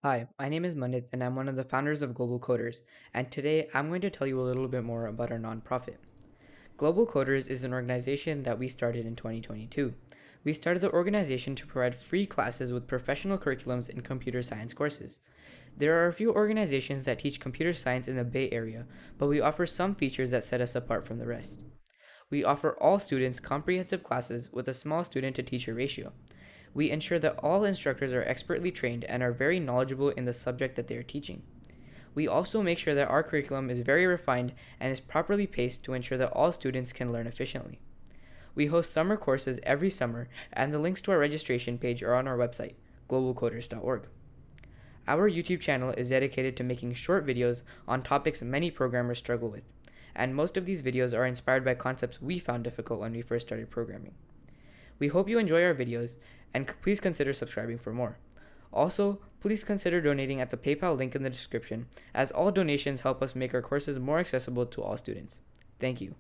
Hi, my name is Manit and I'm one of the founders of Global Coders, and today I'm going to tell you a little bit more about our nonprofit. Global Coders is an organization that we started in 2022. We started the organization to provide free classes with professional curriculums in computer science courses. There are a few organizations that teach computer science in the Bay Area, but we offer some features that set us apart from the rest. We offer all students comprehensive classes with a small student to teacher ratio. We ensure that all instructors are expertly trained and are very knowledgeable in the subject that they are teaching. We also make sure that our curriculum is very refined and is properly paced to ensure that all students can learn efficiently. We host summer courses every summer, and the links to our registration page are on our website, globalcoders.org. Our YouTube channel is dedicated to making short videos on topics many programmers struggle with, and most of these videos are inspired by concepts we found difficult when we first started programming. We hope you enjoy our videos, and please consider subscribing for more. Also, please consider donating at the PayPal link in the description, as all donations help us make our courses more accessible to all students. Thank you.